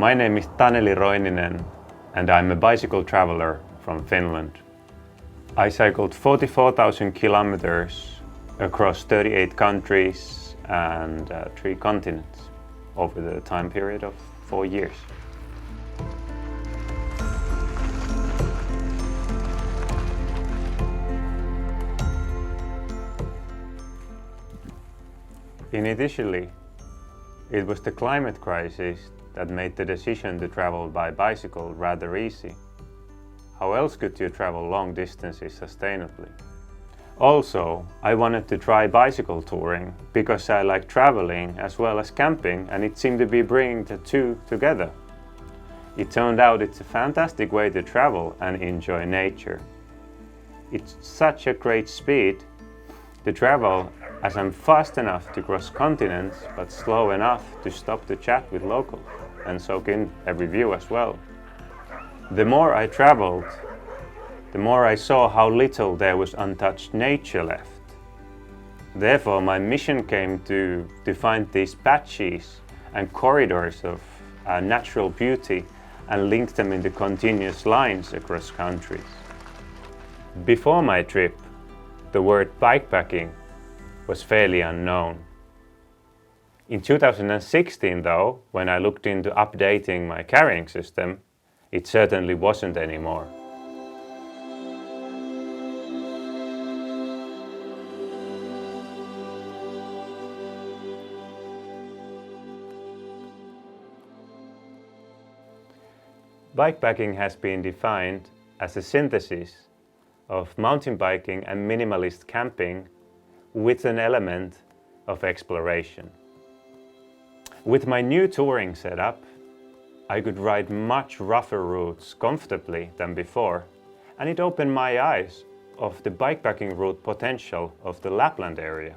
My name is Taneli Roininen and I'm a bicycle traveler from Finland. I cycled 44,000 kilometers across 38 countries and 3 continents over the time period of 4 years. Initially, it was the climate crisis that made the decision to travel by bicycle rather easy. How else could you travel long distances sustainably? Also, I wanted to try bicycle touring because I like traveling as well as camping, and it seemed to be bringing the two together. It turned out it's a fantastic way to travel and enjoy nature. It's such a great speed to travel as I'm fast enough to cross continents but slow enough to stop to chat with locals and soak in every view as well. The more I traveled, the more I saw how little there was untouched nature left. Therefore, my mission came to find these patches and corridors of natural beauty and link them into continuous lines across countries. Before my trip, the word bikepacking was fairly unknown. In 2016 though, when I looked into updating my carrying system, it certainly wasn't anymore. Bikepacking has been defined as a synthesis of mountain biking and minimalist camping with an element of exploration. With my new touring setup, I could ride much rougher routes comfortably than before, and it opened my eyes of the bikepacking route potential of the Lapland area.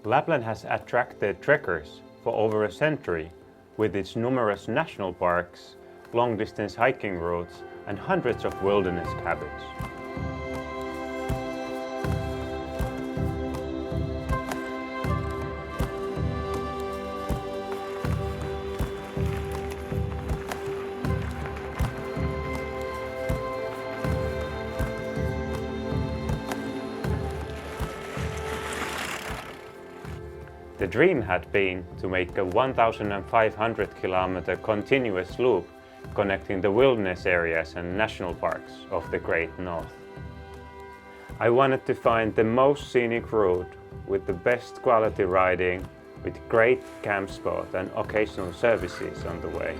Lapland has attracted trekkers for over a century with its numerous national parks, long-distance hiking routes, and hundreds of wilderness cabins. The dream had been to make a 1,500 kilometer continuous loop connecting the wilderness areas and national parks of the Great North. I wanted to find the most scenic route with the best quality riding, with great camp spot and occasional services on the way.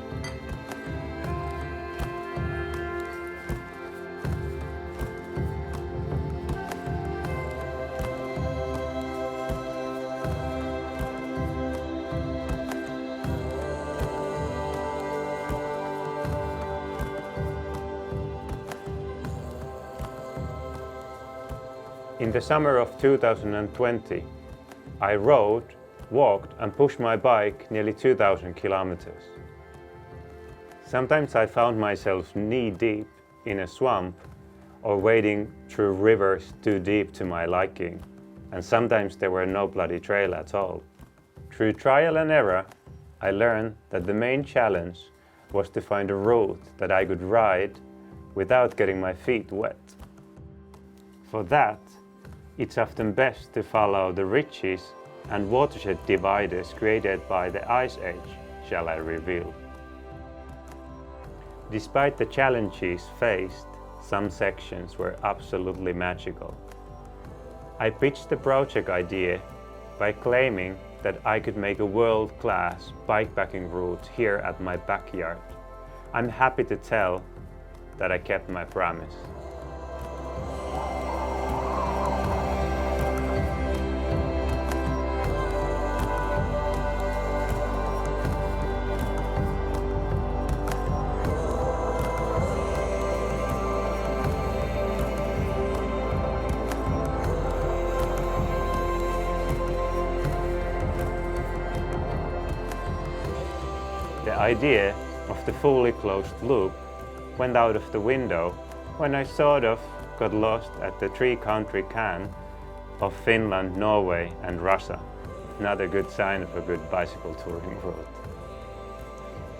In the summer of 2020, I rode, walked and pushed my bike nearly 2,000 kilometers. Sometimes I found myself knee-deep in a swamp or wading through rivers too deep to my liking, and sometimes there were no bloody trail at all. Through trial and error, I learned that the main challenge was to find a route that I could ride without getting my feet wet. For that, it's often best to follow the ridges and watershed dividers created by the Ice Age, shall I reveal. Despite the challenges faced, some sections were absolutely magical. I pitched the project idea by claiming that I could make a world-class bikepacking route here at my backyard. I'm happy to tell that I kept my promise. The idea of the fully closed loop went out of the window when I sort of got lost at the three-country can of Finland, Norway and Russia. Not a good sign of a good bicycle touring route.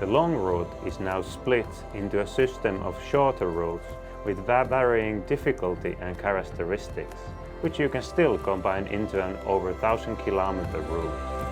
The long route is now split into a system of shorter routes with varying difficulty and characteristics, which you can still combine into an over 1,000-kilometer route.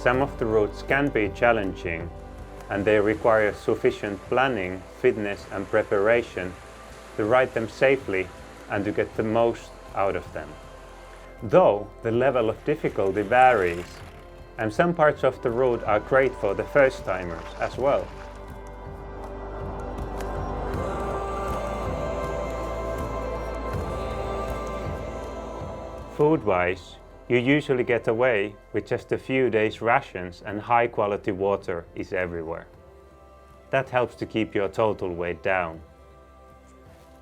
Some of the routes can be challenging and they require sufficient planning, fitness and preparation to ride them safely and to get the most out of them. Though the level of difficulty varies and some parts of the route are great for the first-timers as well. Food-wise, you usually get away with just a few days' rations and high-quality water is everywhere. That helps to keep your total weight down.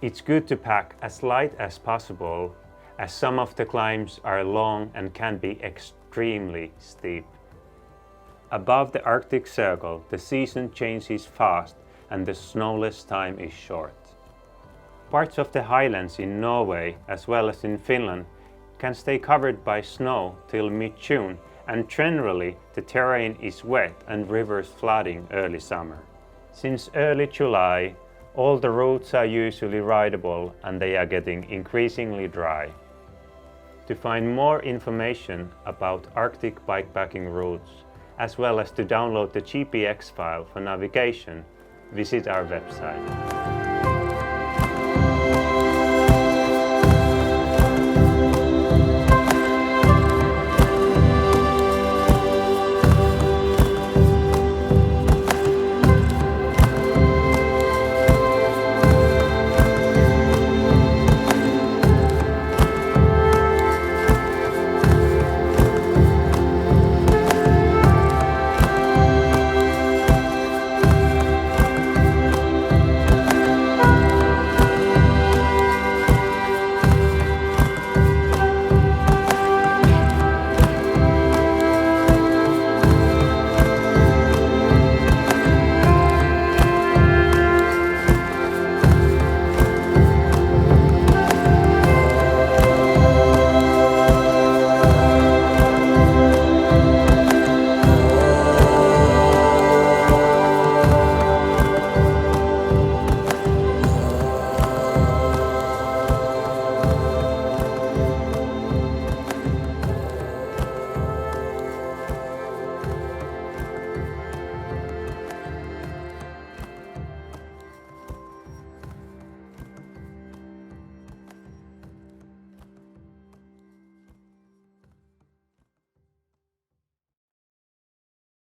It's good to pack as light as possible, as some of the climbs are long and can be extremely steep. Above the Arctic Circle, the season changes fast and the snowless time is short. Parts of the highlands in Norway, as well as in Finland, can stay covered by snow till mid-June, and generally the terrain is wet and rivers flooding early summer. Since early July, all the routes are usually rideable and they are getting increasingly dry. To find more information about Arctic bikepacking routes, as well as to download the GPX file for navigation, visit our website.